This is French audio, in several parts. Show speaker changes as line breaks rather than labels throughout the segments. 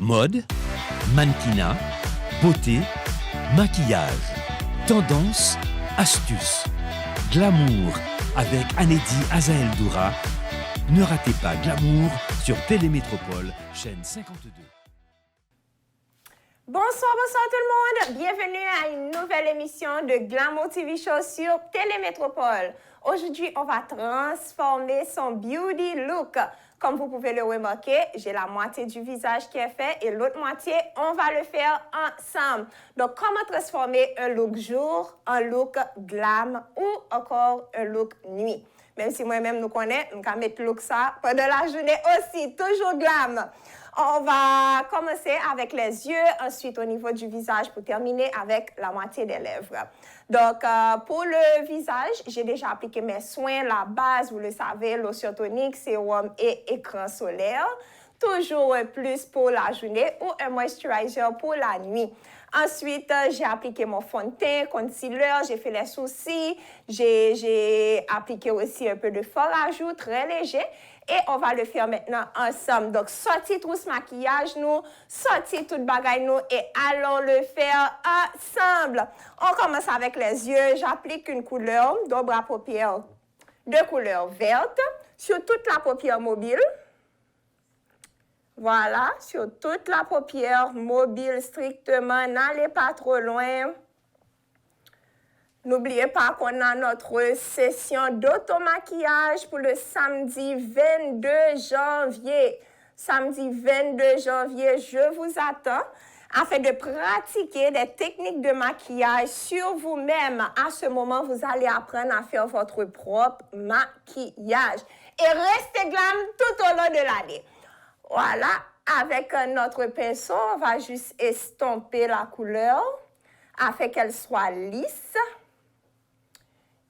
Mode, mannequinat, beauté, maquillage, tendance, astuces, glamour avec Anédi Azael Doura. Ne ratez pas Glamour sur Télémétropole, chaîne 52.
Bonsoir tout le monde. Bienvenue à une nouvelle émission de Glamour TV Show sur Télémétropole. Aujourd'hui, on va transformer son beauty look. Comme vous pouvez le remarquer, j'ai la moitié du visage qui est fait et l'autre moitié, on va le faire ensemble. Donc, comment transformer un look jour, un look glam ou encore un look nuit? Même si moi-même nous connais, nous allons mettre look ça pendant la journée aussi, toujours glam. On va commencer avec les yeux, ensuite au niveau du visage pour terminer avec la moitié des lèvres. Donc, pour le visage, j'ai déjà appliqué mes soins, la base, vous le savez, lotion tonique, sérum et écran solaire. Toujours un plus pour la journée ou un moisturizer pour la nuit. Ensuite, j'ai appliqué mon fond de teint, concealer, j'ai fait les sourcils, j'ai appliqué aussi un peu de fard à joues, très léger. Et on va le faire maintenant ensemble. Donc, sorti trousse maquillage, nous, sorti toute bagaille, nous, et allons le faire ensemble. On commence avec les yeux. J'applique une couleur d'ombre à paupières de couleur verte sur toute la paupière mobile. Voilà, sur toute la paupière mobile strictement. N'allez pas trop loin. N'oubliez pas qu'on a notre session d'automaquillage pour le samedi 22 janvier. Samedi 22 janvier, je vous attends afin de pratiquer des techniques de maquillage sur vous-même. À ce moment, vous allez apprendre à faire votre propre maquillage. Et restez glam tout au long de l'année. Voilà, avec notre pinceau, on va juste estomper la couleur afin qu'elle soit lisse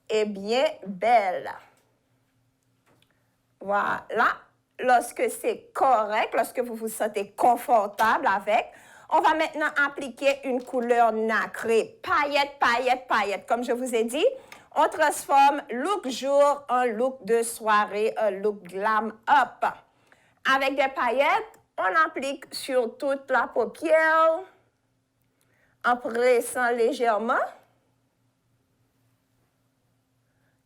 et bien belle. Voilà. Lorsque c'est correct, lorsque vous vous sentez confortable avec, on va maintenant appliquer une couleur nacrée. Paillettes, paillettes, paillettes. Comme je vous ai dit, on transforme look jour en look de soirée, un look glam up. Avec des paillettes, on applique sur toute la paupière en pressant légèrement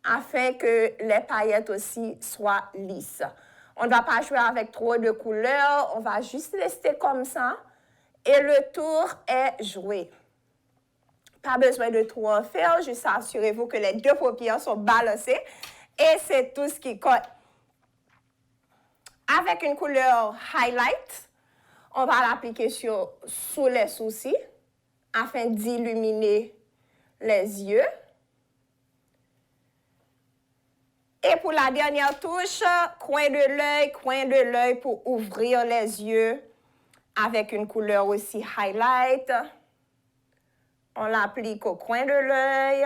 afin que les paillettes aussi soient lisses. On ne va pas jouer avec trop de couleurs, on va juste rester comme ça et le tour est joué. Pas besoin de trop en faire, juste assurez-vous que les deux paupières sont balancées et c'est tout ce qui compte. Avec une couleur highlight, on va l'appliquer sous les sourcils afin d'illuminer les yeux. Et pour la dernière touche, coin de l'œil pour ouvrir les yeux avec une couleur aussi highlight. On l'applique au coin de l'œil.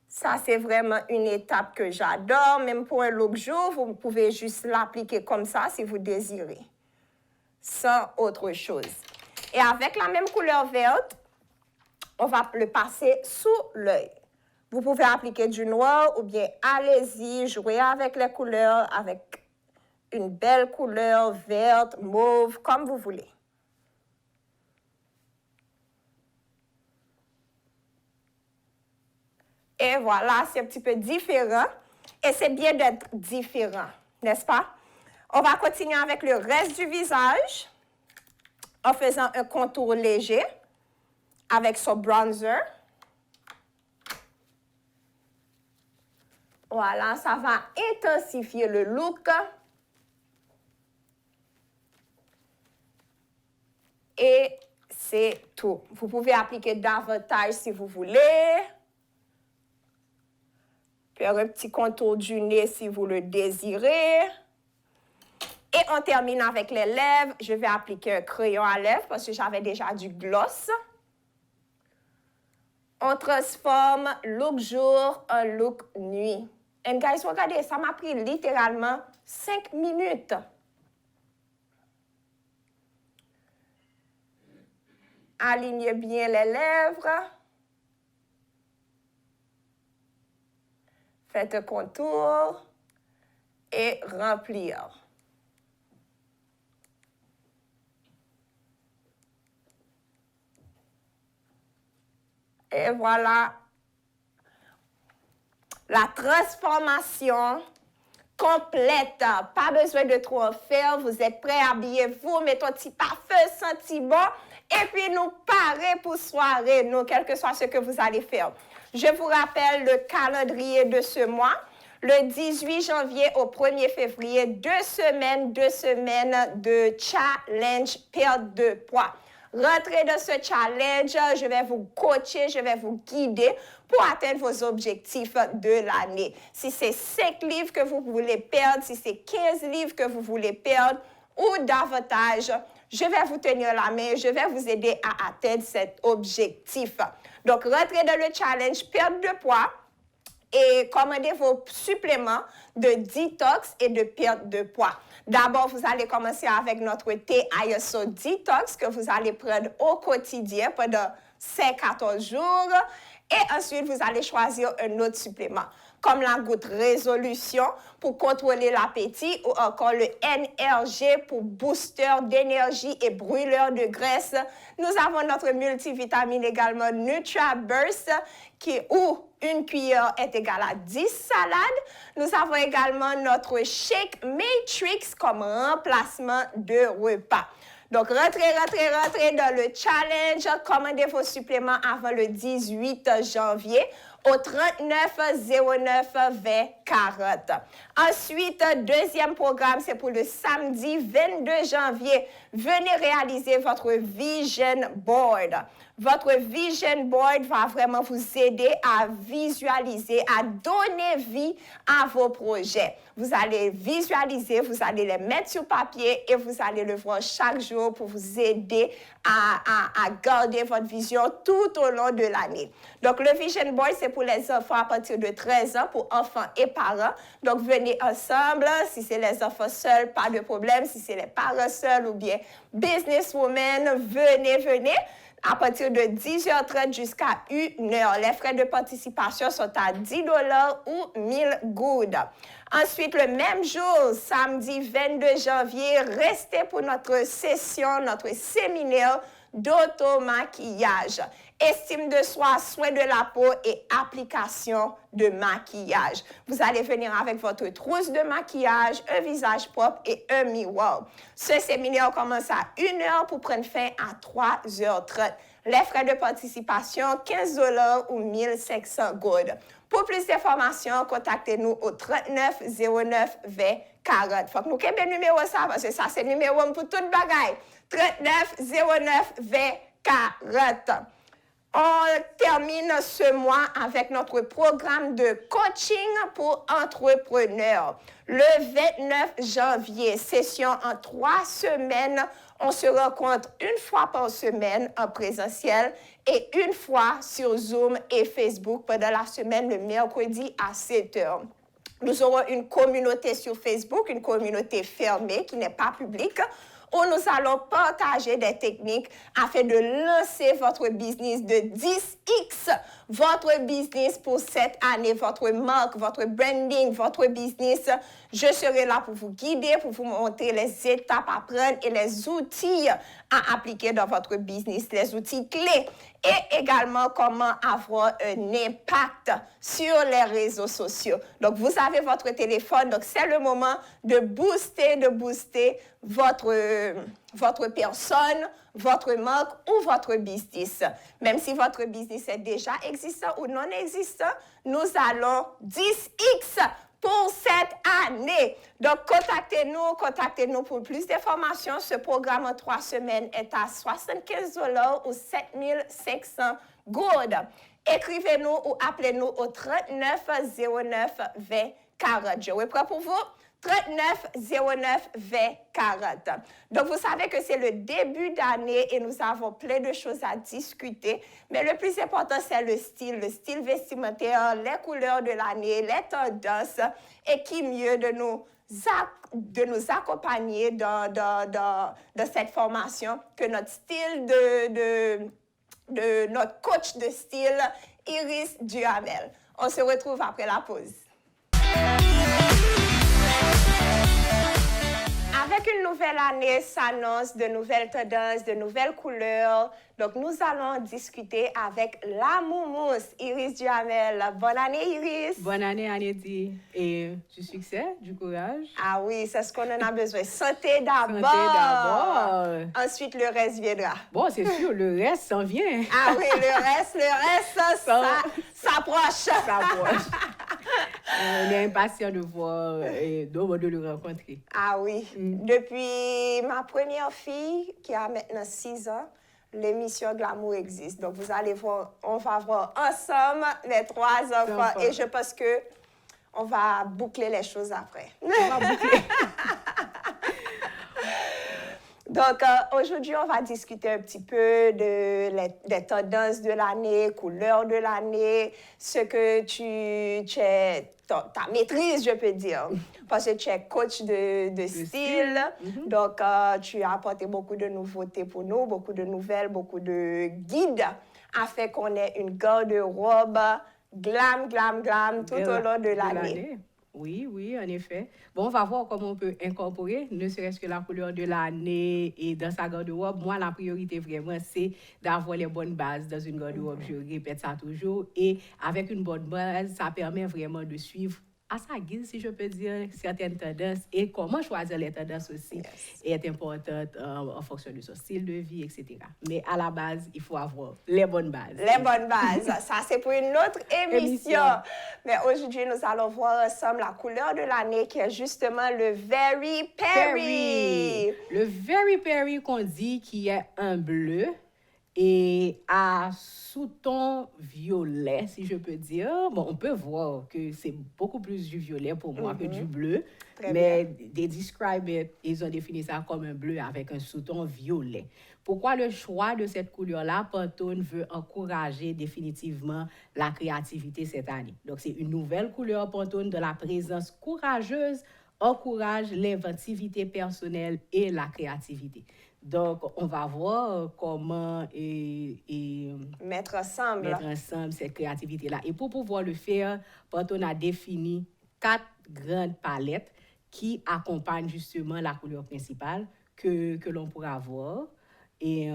Ça, c'est vraiment une étape que j'adore. Même pour un look jour, vous pouvez juste l'appliquer comme ça si vous désirez, sans autre chose. Et avec la même couleur verte, on va le passer sous l'œil. Vous pouvez appliquer du noir ou bien allez-y, jouer avec les couleurs, avec une belle couleur verte, mauve, comme vous voulez. Et voilà, c'est un petit peu différent. Et c'est bien d'être différent, n'est-ce pas? On va continuer avec le reste du visage en faisant un contour léger avec son bronzer. Voilà, ça va intensifier le look. Et c'est tout. Vous pouvez appliquer davantage si vous voulez. Faire un petit contour du nez si vous le désirez. Et on termine avec les lèvres. Je vais appliquer un crayon à lèvres parce que j'avais déjà du gloss. On transforme look jour en look nuit. And guys, regardez, ça m'a pris littéralement 5 minutes. Alignez bien les lèvres. Faites un contour et remplir. Et voilà la transformation complète. Pas besoin de trop en faire. Vous êtes prêts, habillez-vous, mettez un petit parfum, senti bon. Et puis nous parons pour soirée, nous, quel que soit ce que vous allez faire. Je vous rappelle le calendrier de ce mois. Le 18 janvier au 1er février, 2 semaines de challenge perte de poids. Rentrez dans ce challenge, je vais vous coacher, je vais vous guider pour atteindre vos objectifs de l'année. Si c'est 5 livres que vous voulez perdre, si c'est 15 livres que vous voulez perdre ou davantage, je vais vous tenir la main, je vais vous aider à atteindre cet objectif. Donc, rentrez dans le challenge perte de poids et commandez vos suppléments de détox et de perte de poids. D'abord, vous allez commencer avec notre thé ISO Detox que vous allez prendre au quotidien pendant 5-14 jours. Et ensuite, vous allez choisir un autre supplément, comme la goutte résolution pour contrôler l'appétit ou encore le NRG pour booster d'énergie et brûleur de graisse. Nous avons notre multivitamine également NutraBurst où une cuillère est égale à 10 salades. Nous avons également notre Shake Matrix comme remplacement de repas. Donc, rentrez dans le challenge. Commandez vos suppléments avant le 18 janvier au 39 09 20 40. Ensuite, deuxième programme, c'est pour le samedi 22 janvier. Venez réaliser votre Vision Board. Votre Vision Board va vraiment vous aider à visualiser, à donner vie à vos projets. Vous allez visualiser, vous allez les mettre sur papier et vous allez le voir chaque jour pour vous aider à garder votre vision tout au long de l'année. Donc, le Vision Board, c'est pour les enfants à partir de 13 ans, pour enfants et parents. Donc, venez ensemble. Si c'est les enfants seuls, pas de problème. Si c'est les parents seuls ou bien businesswomen, venez. À partir de 10h30 jusqu'à 1h. Les frais de participation sont à $10 ou 1000 good. Ensuite, le même jour, samedi 22 janvier, restez pour notre session, notre séminaire d'auto-maquillage. Estime de soi, soin de la peau et application de maquillage. Vous allez venir avec votre trousse de maquillage, un visage propre et un miroir. Ce séminaire commence à 1h pour prendre fin à 3h30. Les frais de participation, $15 ou 1500 good. Pour plus d'informations, contactez-nous au 39 09 20 40. Faut que nous ayons le numéro ça, parce que ça, c'est le numéro pour toute bagaille. 39 09 20 40. On termine ce mois avec notre programme de coaching pour entrepreneurs. Le 29 janvier, session en 3 semaines. On se rencontre une fois par semaine en présentiel et une fois sur Zoom et Facebook pendant la semaine, le mercredi à 7h. Nous aurons une communauté sur Facebook, une communauté fermée qui n'est pas publique, où nous allons partager des techniques afin de lancer votre business de 10x, votre business pour cette année, votre marque, votre branding, votre business. Je serai là pour vous guider, pour vous montrer les étapes à prendre et les outils à appliquer dans votre business, les outils clés et également comment avoir un impact sur les réseaux sociaux. Donc, vous avez votre téléphone, donc c'est le moment de booster votre personne, votre marque ou votre business. Même si votre business est déjà existant ou non existant, nous allons 10x pour cette année. Donc, contactez-nous pour plus d'informations. Ce programme en 3 semaines est à $75 ou 7500 good. Écrivez-nous ou appelez-nous au 39 09 20 40. Je reprends pour vous. 39 09 20 40. Donc, vous savez que c'est le début d'année et nous avons plein de choses à discuter. Mais le plus important, c'est le style vestimentaire, les couleurs de l'année, les tendances. Et qui mieux de nous accompagner dans cette formation que notre style de notre coach de style, Iris Duhamel. On se retrouve après la pause. Avec une nouvelle année s'annonce, de nouvelles tendances, de nouvelles couleurs. Donc, nous allons discuter avec la Moumousse, Iris Duhamel. Bonne année, Iris.
Bonne année, Anedi. Et du succès, du courage.
Ah oui, c'est ce qu'on en a besoin. Santé d'abord.
Santé d'abord.
Ensuite, le reste viendra.
Bon, c'est sûr, le reste s'en vient.
Ah oui, le reste, ça s'approche.
Ça s'approche. On est impatient de voir et de le rencontrer.
Ah oui. Depuis ma première fille, qui a maintenant 6 ans, l'émission Glamour existe. Donc, vous allez voir, on va voir ensemble les 3 enfants. Et je pense que on va boucler les choses après.
On va boucler.
Donc, aujourd'hui, on va discuter un petit peu des tendances de l'année, couleurs de l'année, ce que ta maîtrise, je peux dire. Parce que tu es coach de style. Donc, tu as apporté beaucoup de nouveautés pour nous, beaucoup de nouvelles, beaucoup de guides, afin qu'on ait une garde-robe glam tout au long de l'année.
Oui, en effet. Bon, on va voir comment on peut incorporer, ne serait-ce que la couleur de l'année et dans sa garde-robe. Moi, la priorité vraiment, c'est d'avoir les bonnes bases dans une garde-robe. Je répète ça toujours. Et avec une bonne base, ça permet vraiment de suivre à sa guise, si je peux dire, certaines tendances et comment choisir les tendances aussi est importante en fonction de son style de vie, etc. Mais à la base, il faut avoir les bonnes bases.
Les bonnes bases. Ça, c'est pour une autre émission. Mais aujourd'hui, nous allons voir ensemble la couleur de l'année qui est justement le Very Perry.
Le Very Perry qu'on dit qui est un bleu et à sous-ton violet, si je peux dire. Bon, on peut voir que c'est beaucoup plus du violet pour moi que du bleu.
Très
mais
bien.
they describe it, ils ont défini ça comme un bleu avec un sous-ton violet. Pourquoi le choix de cette couleur-là? Pantone veut encourager définitivement la créativité cette année. Donc, c'est une nouvelle couleur Pantone de la présence courageuse, encourage l'inventivité personnelle et la créativité. Donc, on va voir comment
Mettre ensemble
cette créativité-là. Et pour pouvoir le faire, Pantone a défini 4 grandes palettes qui accompagnent justement la couleur principale que l'on pourra avoir. Et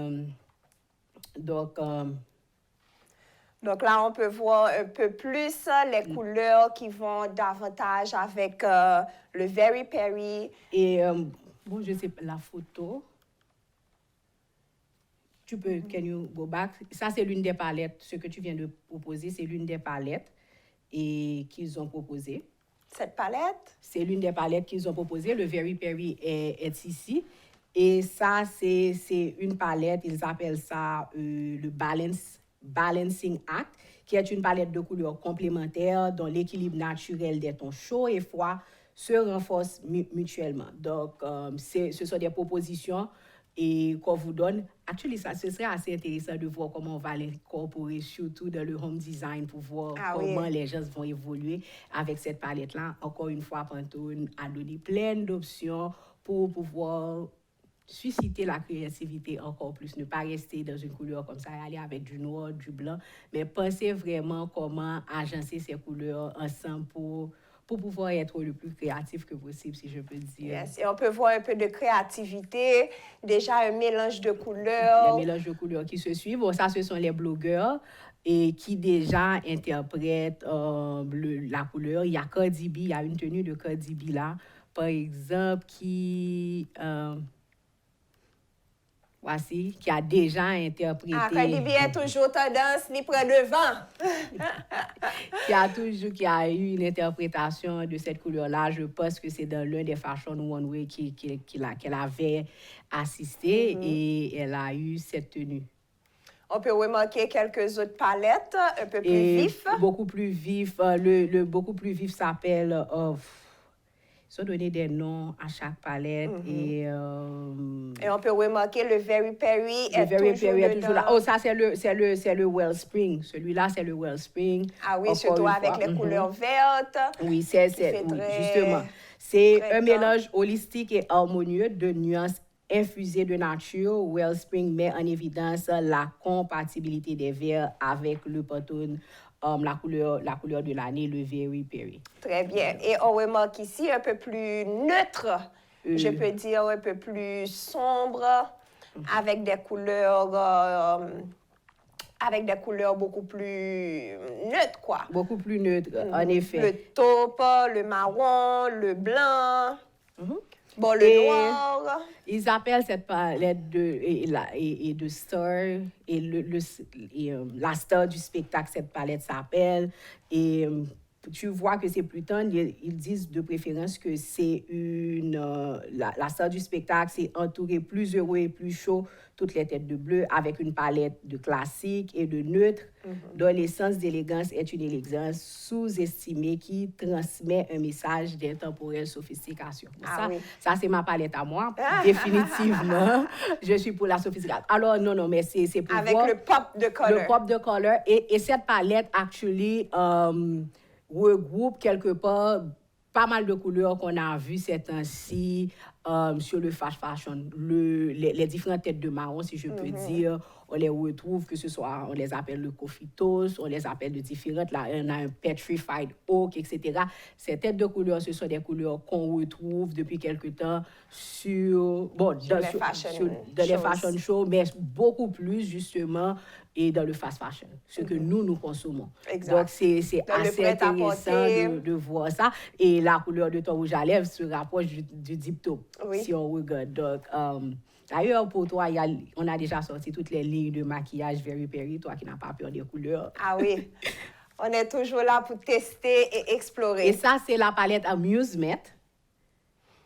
donc
là, on peut voir un peu plus les couleurs qui vont davantage avec le Very Perry.
Et bon, je sais pas, la photo. Tu peux, can you go back? Ça, c'est l'une des palettes. Ce que tu viens de proposer, c'est l'une des palettes qu'ils ont proposées.
Cette palette?
C'est l'une des palettes qu'ils ont proposées. Le Very Perry est ici. Et ça, c'est une palette, ils appellent ça le Balancing Act, qui est une palette de couleurs complémentaires dont l'équilibre naturel des tons chauds et froids se renforce mutuellement. Donc, ce sont des propositions et qu'on vous donne. Actually, ça, ce serait assez intéressant de voir comment on va l'incorporer, surtout dans le home design, pour voir comment les gens vont évoluer avec cette palette-là. Encore une fois, Pantone a donné plein d'options pour pouvoir susciter la créativité encore plus. Ne pas rester dans une couleur comme ça, aller avec du noir, du blanc, mais penser vraiment comment agencer ces couleurs ensemble pour pouvoir être le plus créatif que possible, si je peux dire.
Yes. Et on peut voir un peu de créativité, déjà un mélange de couleurs.
Les mélanges de couleurs qui se suivent. Bon, ça, ce sont les blogueurs et qui déjà interprètent la couleur. Il y a Cardi B, il y a une tenue de Cardi B là, par exemple, qui a déjà interprété.
Cardi B est toujours tendance, ni prend devant.
qui a eu une interprétation de cette couleur-là. Je pense que c'est dans l'un des Fashion One Way qu'elle avait assisté et elle a eu cette tenue.
On peut remarquer quelques autres palettes un peu plus vives.
Beaucoup plus vif. Le beaucoup plus vif s'appelle... Ils ont donné des noms à chaque palette et
on peut remarquer le Very Perry est toujours
là. Oh, ça, c'est le Wellspring. Celui-là, c'est le Wellspring.
Ah oui, surtout avec les couleurs vertes.
Oui, justement. C'est un mélange holistique et harmonieux de nuances infusées de nature. Wellspring met en évidence la compatibilité des verts avec le Pantone. La couleur de l'année, le Very Perry.
Très bien. Et on remarque ici un peu plus neutre je peux dire, un peu plus sombre, avec des couleurs beaucoup plus neutres, quoi.
Beaucoup plus neutre, en effet.
Le taupe, le marron, le blanc, bon, le noir.
Ils appellent cette palette de star, et la star du spectacle, cette palette s'appelle. Et tu vois que c'est plus tendre, ils disent de préférence que c'est la star du spectacle, c'est entouré plus heureux et plus chaud, toutes les têtes de bleu, avec une palette de classique et de neutre, dont l'essence d'élégance est une élégance sous-estimée qui transmet un message d'intemporelle sophistication. Ça, c'est ma palette à moi, définitivement. Je suis pour la sophistication. Alors, non, mais c'est pour
avec
voir
le pop de color.
Le pop de color. Et cette palette, actually, regroupe quelque part pas mal de couleurs qu'on a vues ces temps-ci sur le fast fashion. Les différentes têtes de marron, si je peux dire, on les retrouve, que ce soit, on les appelle le Cofitos, on les appelle de différentes, là, on a un Petrified Oak, etc. Ces têtes de couleurs, ce sont des couleurs qu'on retrouve depuis quelque temps dans les fashion shows, mais beaucoup plus, justement, et dans le fast fashion, ce que nous consommons.
Exact.
Donc, c'est assez intéressant de voir ça. Et la couleur de ton rouge à lèvres se rapproche du Deep Taupe, si on regarde. Donc, d'ailleurs, pour toi, on a déjà sorti toutes les lignes de maquillage Very Perry, toi qui n'as pas peur des couleurs.
Ah oui, on est toujours là pour tester et explorer.
Et ça, c'est la palette Amusement.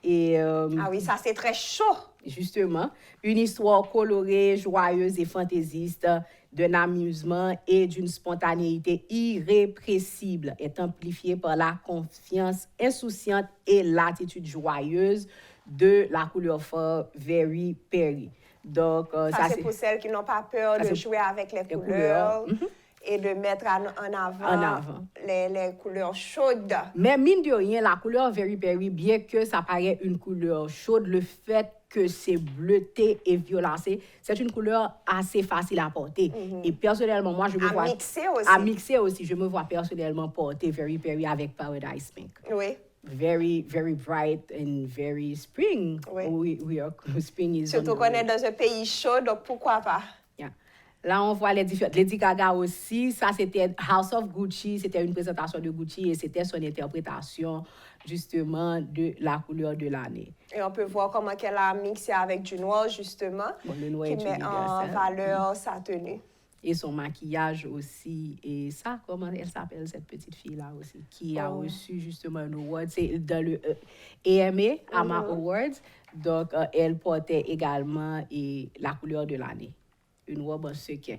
Et,
ah oui, ça, c'est très chaud.
Justement, une histoire colorée, joyeuse et fantaisiste d'un amusement et d'une spontanéité irrépressible est amplifiée par la confiance insouciante et l'attitude joyeuse de la couleur fort Very Perry. Donc,
ça c'est pour celles qui n'ont pas peur de jouer avec les couleurs. Et de mettre en avant les couleurs chaudes.
Mais mine de rien, la couleur Very Perry, bien que ça paraît une couleur chaude, le fait que c'est bleuté et violacé, c'est une couleur assez facile à porter. Et personnellement, moi, je me vois... À mixer aussi. Je me vois personnellement porter Very Perry avec Paradise Pink.
Oui.
Very, very bright and very spring.
Oui.
Spring is
surtout qu'on est dans un pays chaud, donc pourquoi pas?
Yeah. Là, on voit les différentes. Lady Gaga aussi, ça c'était House of Gucci, c'était une présentation de Gucci et c'était son interprétation justement de la couleur de l'année.
Et on peut voir comment elle a mixé avec du noir justement,
le noir
qui met en valeur sa tenue.
Et son maquillage aussi. Et ça, comment elle s'appelle, cette petite fille-là aussi, qui a reçu justement un award. C'est dans le AMA Awards. Donc, elle portait également la couleur de l'année. Une robe en sequin.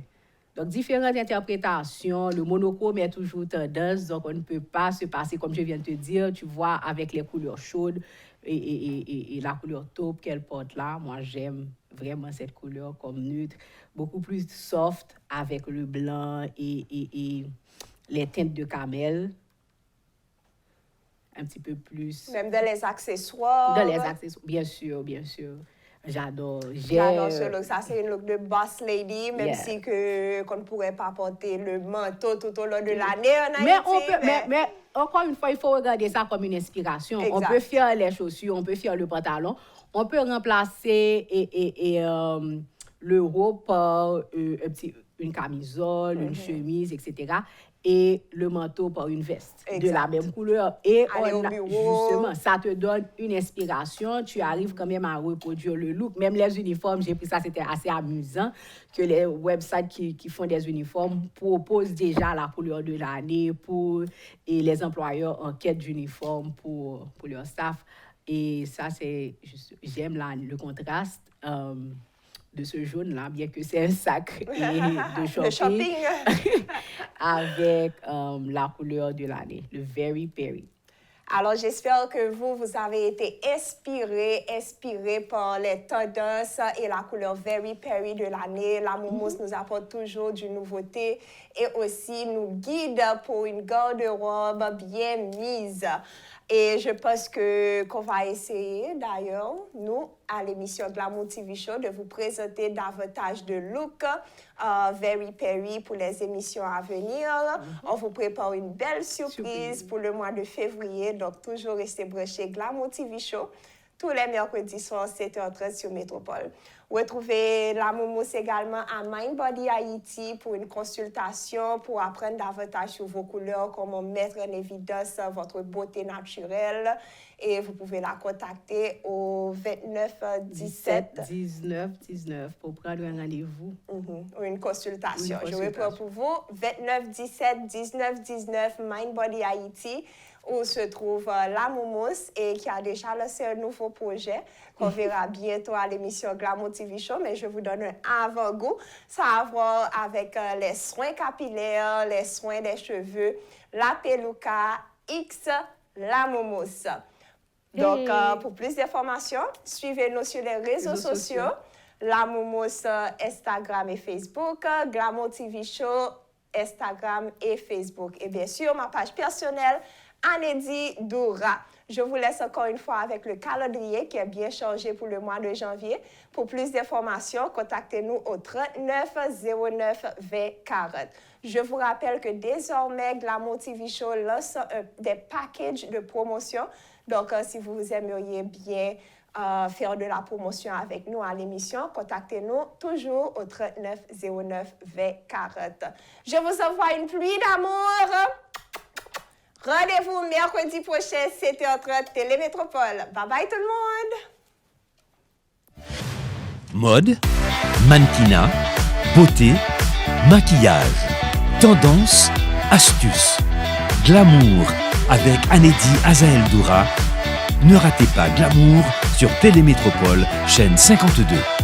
Donc, différentes interprétations. Le monochrome est toujours tendance. Donc, on ne peut pas se passer, comme je viens de te dire, tu vois, avec les couleurs chaudes et la couleur taupe qu'elle porte là. Moi, j'aime vraiment cette couleur comme neutre, beaucoup plus soft avec le blanc et les teintes de camel. Un petit peu plus.
Même dans les accessoires.
Dans les accessoires, bien sûr, bien sûr. J'adore.
J'adore ce look. Ça, c'est une look de boss lady, même si qu'on ne pourrait pas porter le manteau tout au long de l'année en Haïti.
Mais encore une fois, il faut regarder ça comme une inspiration.
Exact.
On peut faire les chaussures, on peut faire le pantalon. On peut remplacer le haut par une camisole, une chemise, etc. Et le manteau par une veste de la même couleur. Et justement, ça te donne une inspiration. Tu arrives quand même à reproduire le look. Même les uniformes, j'ai pris ça, c'était assez amusant que les websites qui font des uniformes proposent déjà la couleur de l'année et les employeurs en quête d'uniformes pour leur staff. Et ça, j'aime le contraste de ce jaune-là, bien que c'est un sac de shopping. Avec la couleur de l'année, le Very Perry.
Alors, j'espère que vous avez été inspiré par les tendances et la couleur Very Perry de l'année. La Moumous nous apporte toujours du nouveauté et aussi nous guide pour une garde-robe bien mise. Et je pense qu'on va essayer, d'ailleurs, nous, à l'émission Glamour TV Show, de vous présenter davantage de looks Very Perry pour les émissions à venir. On vous prépare une belle surprise pour le mois de février. Donc, toujours restez branchés Glamour TV Show. tous les mercredis soirs, 7h30 sur Métropole. Retrouvez la Moumousse également à Mindbody Haïti pour une consultation, pour apprendre davantage sur vos couleurs, comment mettre en évidence votre beauté naturelle. Et vous pouvez la contacter au 29 17
19 pour prendre un rendez-vous.
Ou une consultation. Je reprends pour vous 29 17 19 Mindbody Haïti, où se trouve la Moumousse et qui a déjà lancé un nouveau projet qu'on verra bientôt à l'émission Glamour TV Show, mais je vous donne un avant-goût. Ça a à voir avec les soins capillaires, les soins des cheveux, la Peluca X, la Moumousse. Donc, pour plus d'informations, suivez-nous sur les réseaux sociaux. La Moumousse, Instagram et Facebook, Glamour TV Show, Instagram et Facebook. Et bien sûr, ma page personnelle, Anedi Doura. Je vous laisse encore une fois avec le calendrier qui est bien chargé pour le mois de janvier. Pour plus d'informations, contactez-nous au 39 09 20 40. Je vous rappelle que désormais, Glamour TV Show lance des packages de promotion. Donc, si vous aimeriez bien faire de la promotion avec nous à l'émission, contactez-nous toujours au 39 09 20 40. Je vous envoie une pluie d'amour. Rendez-vous mercredi prochain, 7h30, Télémétropole. Bye bye tout le monde!
Mode, mannequinat, beauté, maquillage, tendance, astuces, glamour avec Anedi Azael Doura. Ne ratez pas Glamour sur Télémétropole, chaîne 52.